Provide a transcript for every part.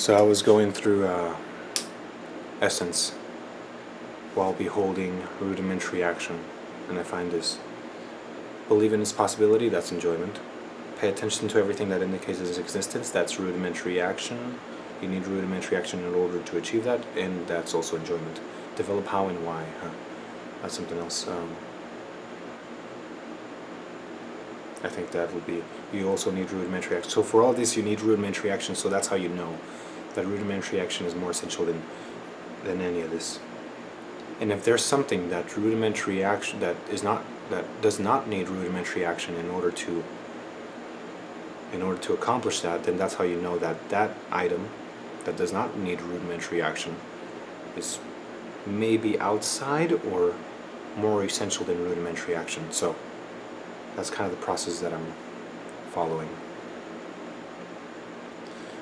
So I was going through Essence while beholding rudimentary action, and I find this. Believe in its possibility, that's enjoyment. Pay attention to everything that indicates its existence, that's rudimentary action. You need rudimentary action in order to achieve that, and that's also enjoyment. Develop how and why, that's something else. I think that would be, you also need rudimentary action. So for all this you need rudimentary action, so that's how you know that rudimentary action is more essential than any of this. And if there's something that rudimentary action that does not need rudimentary action in order to accomplish that, then that's how you know that that item that does not need rudimentary action is maybe outside or more essential than rudimentary action. So that's kind of the process that I'm following.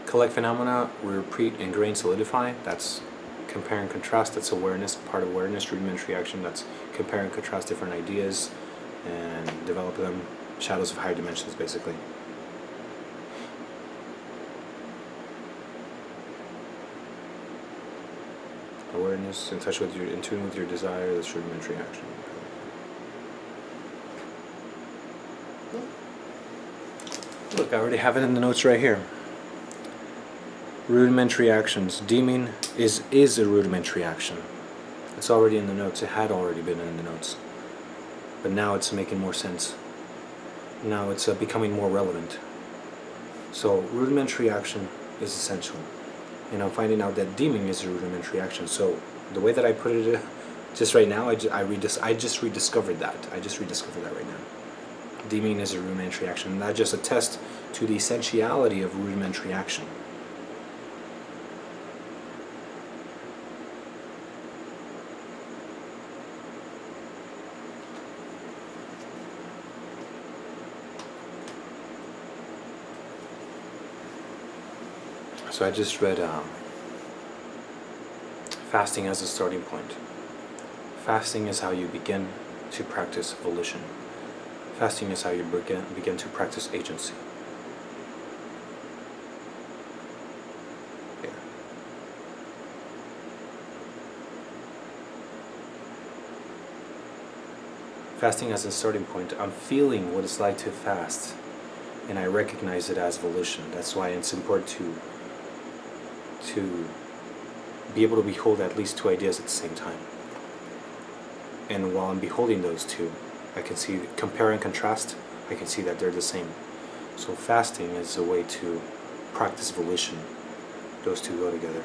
Collect phenomena, repeat, ingrain, solidify. That's compare and contrast. That's awareness, part of awareness. Rudimentary action, that's compare and contrast different ideas and develop them. Shadows of higher dimensions, basically. Awareness, in tune with your desire, that's rudimentary action. Look, I already have it in the notes right here. Rudimentary actions. Deeming is a rudimentary action. It's already in the notes. It had already been in the notes. But now it's making more sense. Now it's becoming more relevant. So rudimentary action is essential. And I'm finding out that deeming is a rudimentary action. So the way that I put it just right now, I just rediscovered that. I just rediscovered that right now. Deeming is a rudimentary action. And that just attests to the essentiality of rudimentary action. So I just read fasting as a starting point. Fasting is how you begin to practice volition. Fasting is how you begin to practice agency. Yeah. Fasting as a starting point. I'm feeling what it's like to fast, and I recognize it as volition. That's why it's important to be able to behold at least two ideas at the same time. And while I'm beholding those two, I can see, compare and contrast, I can see that they're the same. So fasting is a way to practice volition. Those two go together.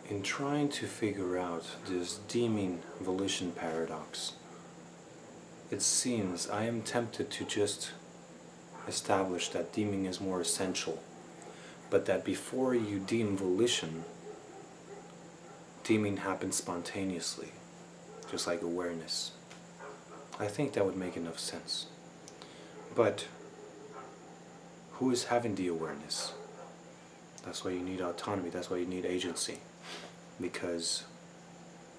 In trying to figure out this deeming volition paradox, it seems I am tempted to just establish that deeming is more essential, but that before you deem volition, deeming happens spontaneously, just like awareness. I think that would make enough sense. But who is having the awareness? That's why you need autonomy, that's why you need agency. Because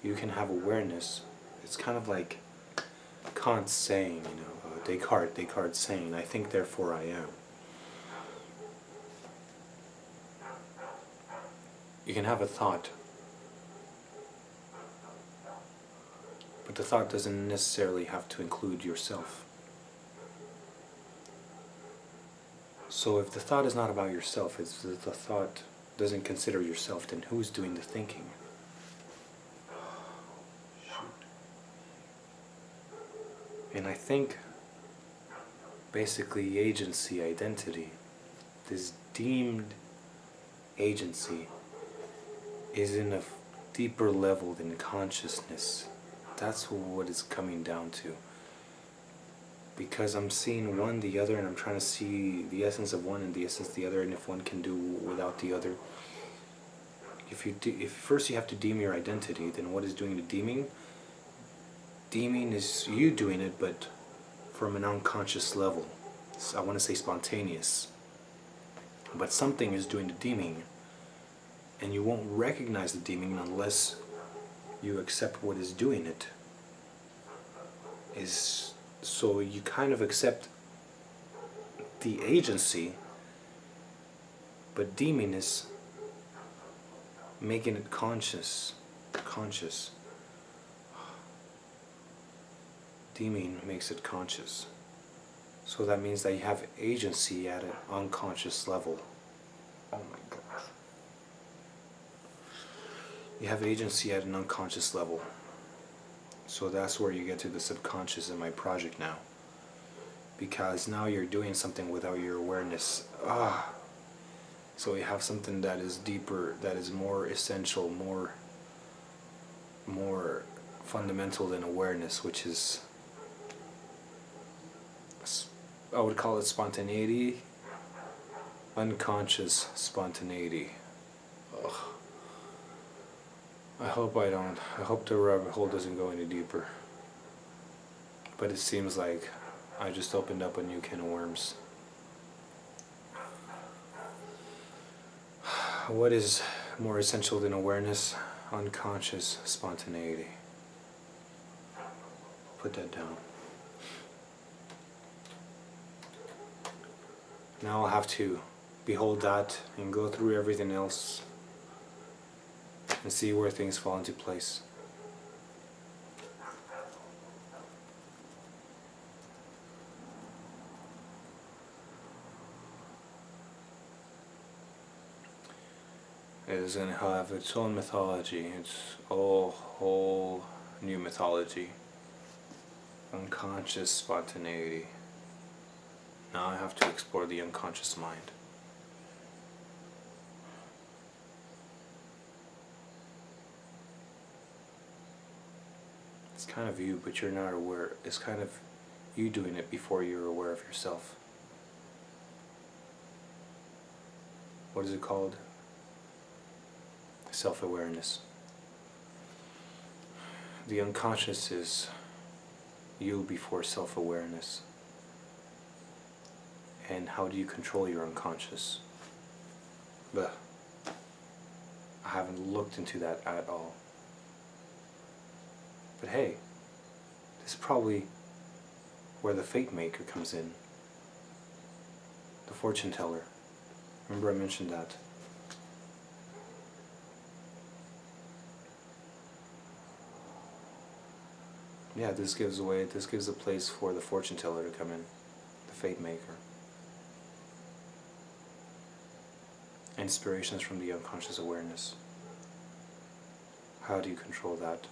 you can have awareness. It's kind of like Kant's saying, Descartes saying, I think therefore I am. You can have a thought, but the thought doesn't necessarily have to include yourself. So if the thought is not about yourself, if the thought doesn't consider yourself, then who's doing the thinking? And I think basically agency, identity, this deemed agency is in a deeper level than consciousness. That's what it's coming down to. Because I'm seeing one, the other, and I'm trying to see the essence of one and the essence of the other, and if one can do without the other. If first you have to deem your identity, then what is doing the deeming? Deeming is you doing it, but from an unconscious level. So I want to say spontaneous. But something is doing the deeming, and you won't recognize the deeming unless you accept what is doing it. So you kind of accept the agency, but deeming is making it conscious. Deeming makes it conscious. So that means that you have agency at an unconscious level. Oh my God. You have agency at an unconscious level. So that's where you get to the subconscious in my project now. Because now you're doing something without your awareness. So we have something that is deeper, that is more essential, more fundamental than awareness, which is, I would call it spontaneity, unconscious spontaneity. Ugh. I hope the rabbit hole doesn't go any deeper. But it seems like I just opened up a new can of worms. What is more essential than awareness? Unconscious spontaneity. Put that down. Now I'll have to behold that and go through everything else and see where things fall into place. It is going to have its own mythology. It's a whole new mythology. Unconscious spontaneity. Now I have to explore the unconscious mind. It's kind of you, but you're not aware. It's kind of you doing it before you're aware of yourself. What is it called? Self-awareness. The unconscious is you before self-awareness. And how do you control your unconscious? I haven't looked into that at all. But hey, this is probably where the fate maker comes in. The fortune teller. Remember I mentioned that. Yeah, this gives a place for the fortune teller to come in. The fate maker. Inspirations from the unconscious awareness. How do you control that?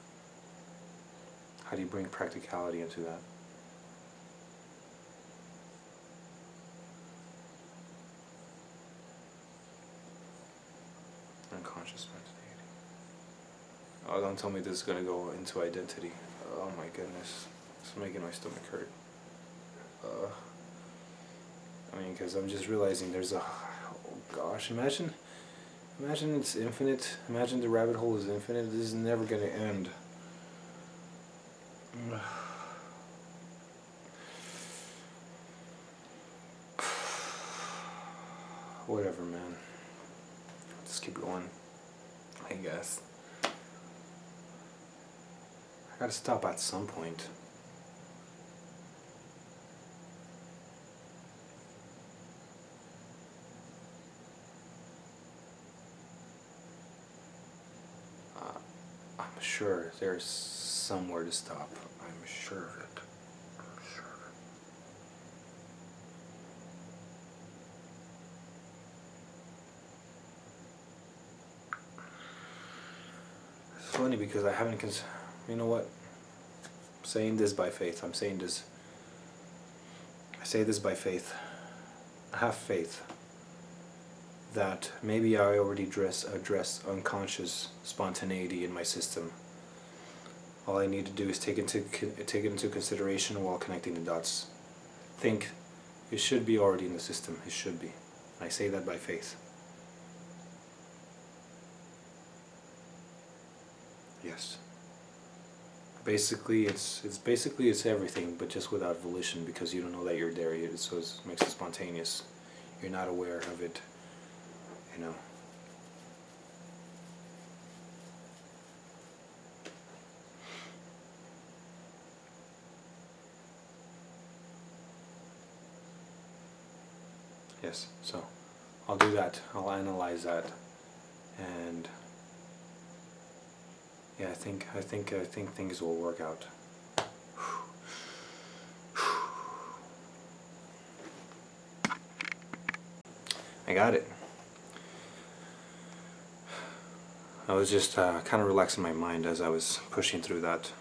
How do you bring practicality into that? Unconscious spontaneity. Oh, don't tell me this is going to go into identity. Oh my goodness. It's making my stomach hurt. I mean, because I'm just realizing there's a... Oh gosh, imagine it's infinite. Imagine the rabbit hole is infinite. This is never going to end. Whatever, man. Just keep going, I guess. I gotta stop at some point. I'm sure there's somewhere to stop. I'm sure of it. I'm sure of it. It's funny because I haven't you know what? I'm saying this by faith. I say this by faith. I have faith that maybe I already address unconscious spontaneity in my system. All I need to do is take it into consideration while connecting the dots. Think it should be already in the system. It should be. I say that by faith. Yes. Basically, it's everything, but just without volition, because you don't know that you're there yet. So it makes it spontaneous. You're not aware of it. You know. Yes, so I'll do that. I'll analyze that, and yeah, I think things will work out. I got it. I was just kind of relaxing my mind as I was pushing through that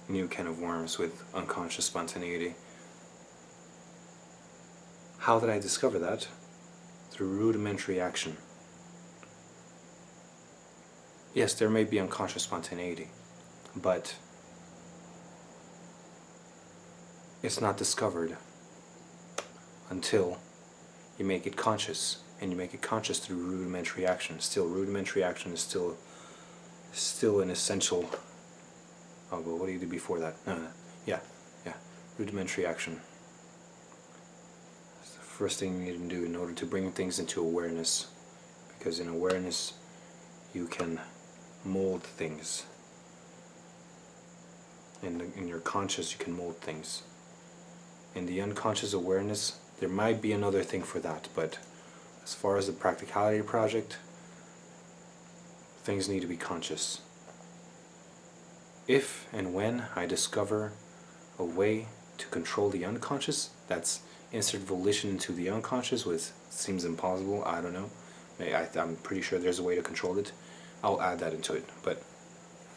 new can of worms with unconscious spontaneity. How did I discover that? Through rudimentary action. Yes, there may be unconscious spontaneity, but it's not discovered until you make it conscious, and you make it conscious through rudimentary action. Still, rudimentary action is still an essential... Oh, well, what do you do before that? No. Yeah. Rudimentary action. It's the first thing you need to do in order to bring things into awareness. Because in awareness, you can mold things. In your conscious, you can mold things. In the unconscious awareness, there might be another thing for that, but as far as the practicality project, things need to be conscious. If and when I discover a way to control the unconscious, that's insert volition into the unconscious, which seems impossible, I don't know. I'm pretty sure there's a way to control it. I'll add that into it. But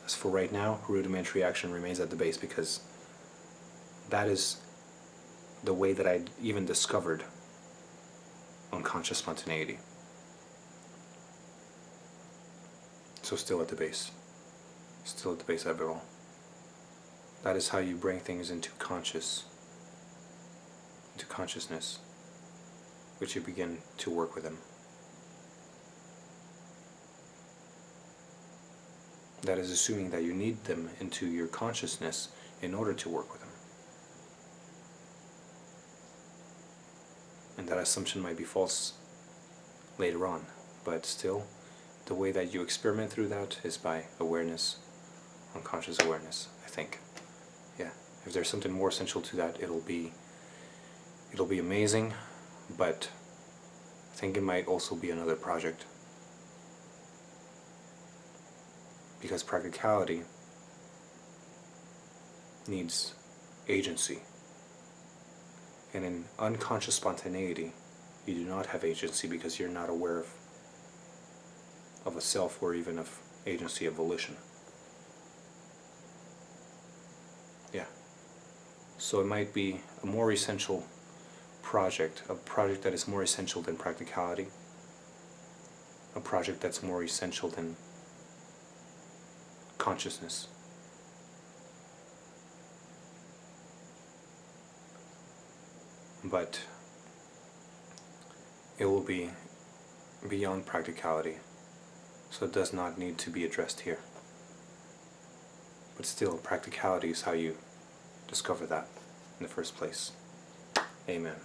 as for right now, rudimentary action remains at the base, because that is the way that I even discovered unconscious spontaneity. So still at the base. Still at the base of it all. That is how you bring things into consciousness, which you begin to work with them. That is assuming that you need them into your consciousness in order to work with them. And that assumption might be false later on, but still, the way that you experiment through that is by awareness, unconscious awareness, I think. Yeah, if there's something more essential to that, it'll be amazing, but I think it might also be another project. Because practicality needs agency. And in unconscious spontaneity, you do not have agency because you're not aware of a self or even of agency of volition. Yeah. So it might be a more essential project, a project that is more essential than practicality, a project that's more essential than consciousness. but it will be beyond practicality, so it does not need to be addressed here. But still, practicality is how you discover that in the first place. Amen.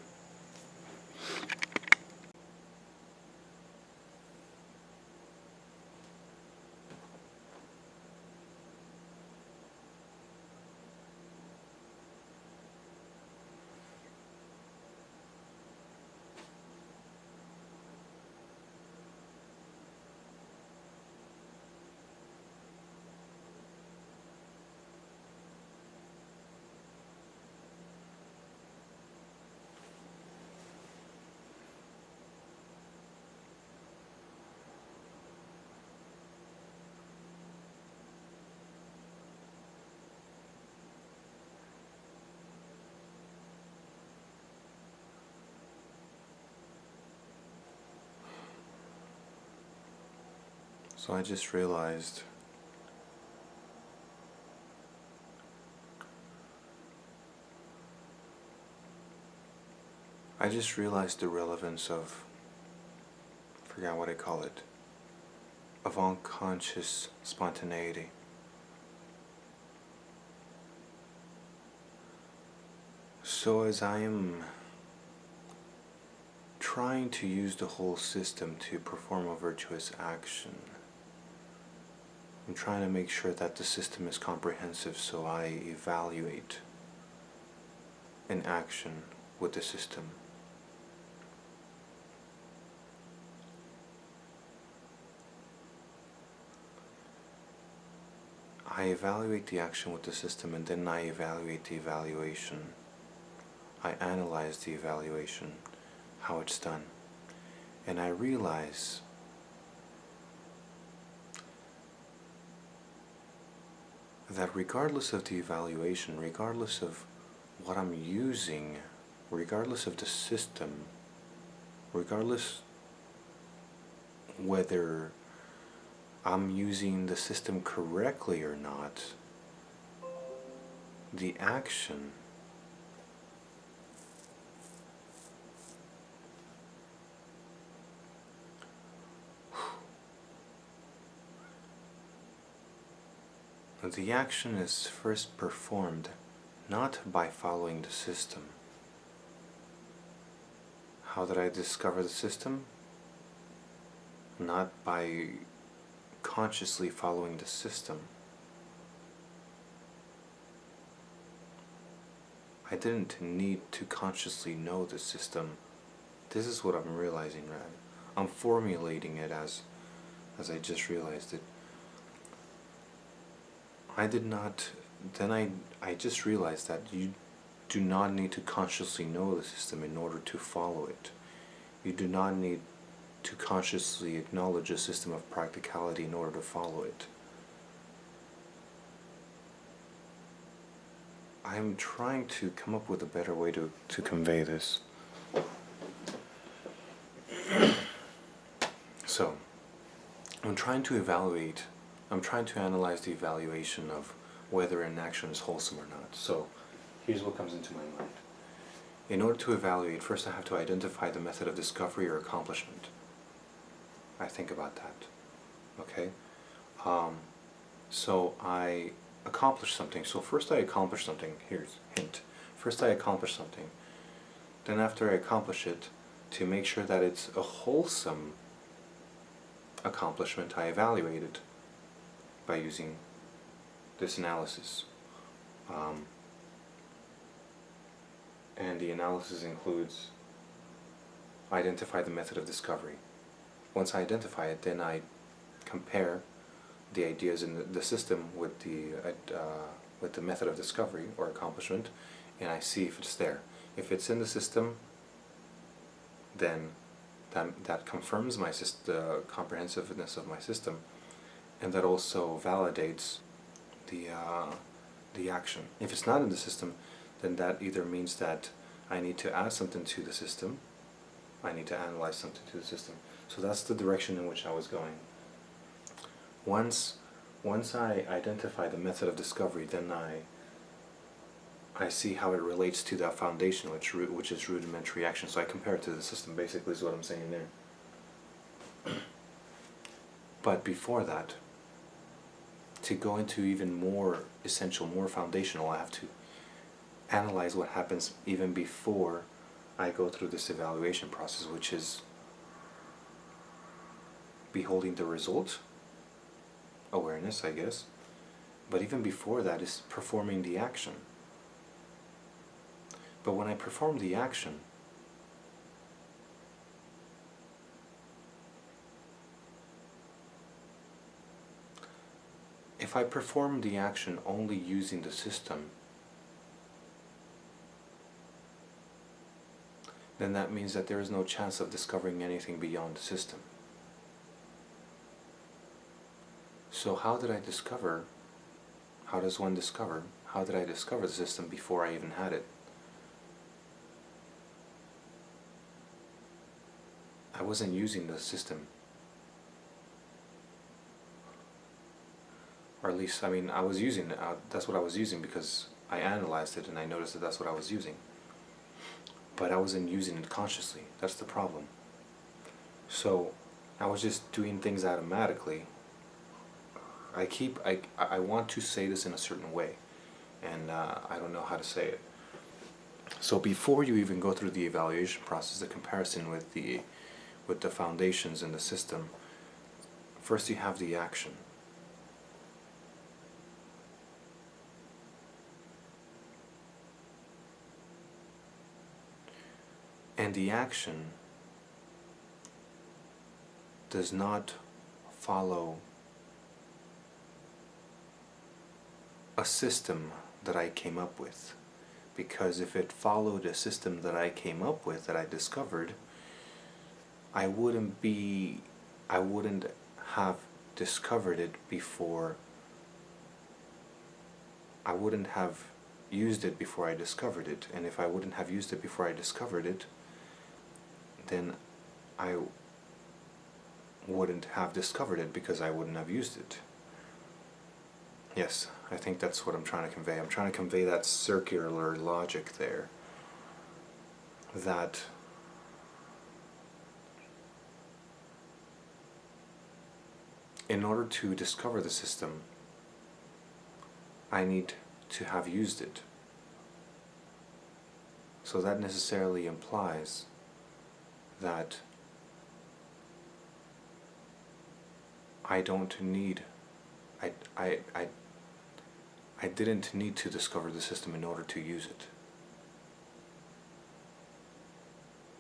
So I just realized the relevance of, I forgot what I call it, of unconscious spontaneity. So as I am trying to use the whole system to perform a virtuous action, I'm trying to make sure that the system is comprehensive, so I evaluate an action with the system. I evaluate the action with the system, and then I evaluate the evaluation. I analyze the evaluation, how it's done, and I realize that regardless of the evaluation, regardless of what I'm using, regardless of the system, regardless whether I'm using the system correctly or not, the action is first performed not by following the system. How did I discover the system? Not by consciously following the system. I didn't need to consciously know the system. This is what I'm realizing, right? I'm formulating it as I just realized it. I did not, then I just realized that you do not need to consciously know the system in order to follow it. You do not need to consciously acknowledge a system of practicality in order to follow it. I'm trying to come up with a better way to convey this. So, I'm trying to analyze the evaluation of whether an action is wholesome or not. So, here's what comes into my mind. In order to evaluate, first I have to identify the method of discovery or accomplishment. I think about that. Okay? So I accomplish something. So first I accomplish something. Here's a hint. First I accomplish something. Then after I accomplish it, to make sure that it's a wholesome accomplishment, I evaluate it by using this analysis. And the analysis includes identify the method of discovery. Once I identify it, then I compare the ideas in the system with the method of discovery or accomplishment, and I see if it's there. If it's in the system, then that confirms the comprehensiveness of my system, and that also validates the action. If it's not in the system, then that either means that I need to add something to the system, I need to analyze something to the system. So that's the direction in which I was going. Once I identify the method of discovery, then I see how it relates to that foundation, which is rudimentary action. So I compare it to the system, basically, is what I'm saying there. But before that, to go into even more essential, more foundational, I have to analyze what happens even before I go through this evaluation process, which is beholding the result, awareness, I guess. But even before that is performing the action. But when I perform the action, if I perform the action only using the system, then that means that there is no chance of discovering anything beyond the system. So how did I discover? How does one discover? How did I discover the system before I even had it? I wasn't using the system. Or at least, I was using it. That's what I was using because I analyzed it and I noticed that that's what I was using. But I wasn't using it consciously. That's the problem. So I was just doing things automatically. I want to say this in a certain way, and I don't know how to say it. So before you even go through the evaluation process, the comparison with the foundations in the system, first you have the action. And the action does not follow a system that I came up with. Because if it followed a system that I came up with, that I discovered, I wouldn't have discovered it before. I wouldn't have used it before I discovered it. And if I wouldn't have used it before I discovered it, then I wouldn't have discovered it because I wouldn't have used it. Yes, I think that's what I'm trying to convey. I'm trying to convey that circular logic there. That in order to discover the system, I need to have used it. So that necessarily implies that I didn't need to discover the system in order to use it.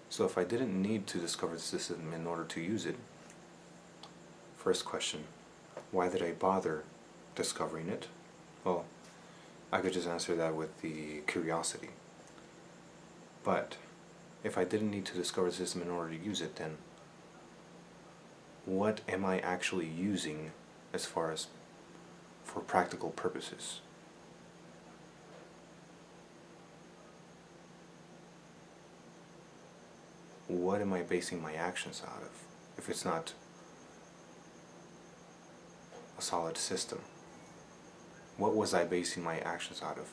So if I didn't need to discover the system in order to use it, first question, why did I bother discovering it? Well, I could just answer that with the curiosity. But if I didn't need to discover the system in order to use it, then what am I actually using as far as for practical purposes? What am I basing my actions out of if it's not a solid system? What was I basing my actions out of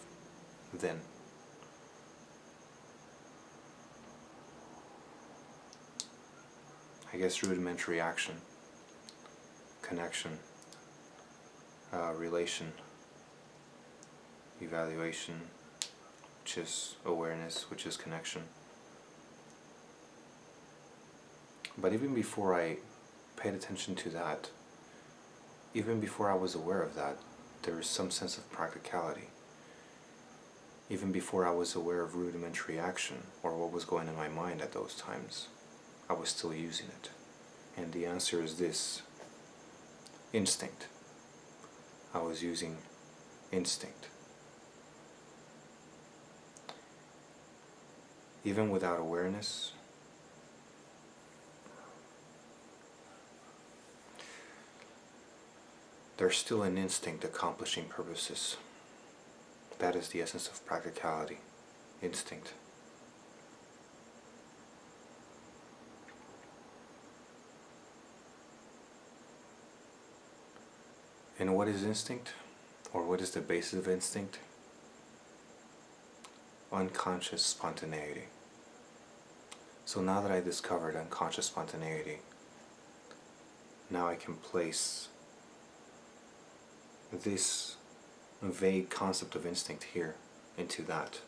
then? I guess rudimentary action, connection, relation, evaluation, which is awareness, which is connection. But even before I paid attention to that, even before I was aware of that, there is some sense of practicality. Even before I was aware of rudimentary action or what was going in my mind at those times, I was still using it. And the answer is this: instinct. I was using instinct. Even without awareness, there's still an instinct accomplishing purposes. That is the essence of practicality. Instinct. And what is instinct? Or what is the basis of instinct? unconscious spontaneity. So now that I discovered unconscious spontaneity, now I can place this vague concept of instinct here into that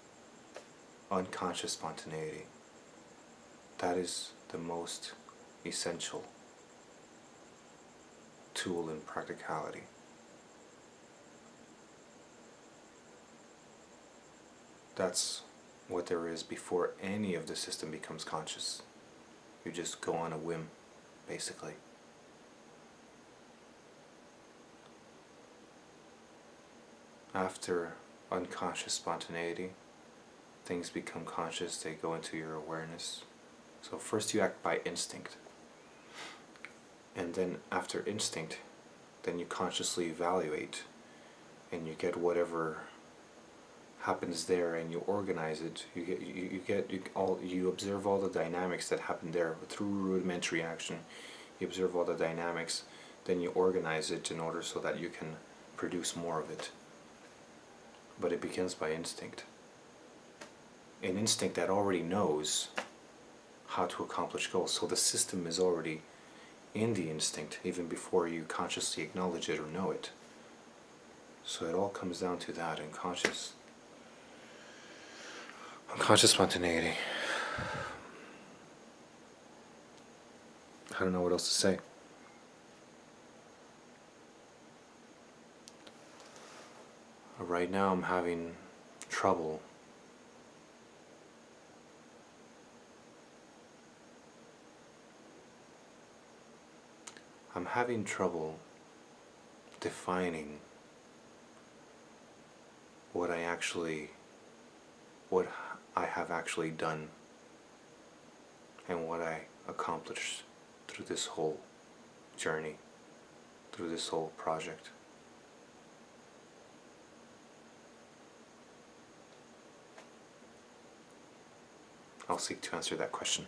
unconscious spontaneity. That is the most essential tool in practicality. That's what there is before any of the system becomes conscious. You just go on a whim, basically. After unconscious spontaneity, things become conscious, they go into your awareness. So first you act by instinct. And then after instinct, then you consciously evaluate and you get whatever happens there and you organize it. You observe all the dynamics that happen there through rudimentary action. You observe all the dynamics, then you organize it in order so that you can produce more of it. But it begins by instinct. An instinct that already knows how to accomplish goals. So the system is already in the instinct even before you consciously acknowledge it or know it. So it all comes down to that, unconscious spontaneity. I don't know what else to say. Right now I'm having trouble defining what I have actually done and what I accomplished through this whole journey, through this whole project. I'll seek to answer that question.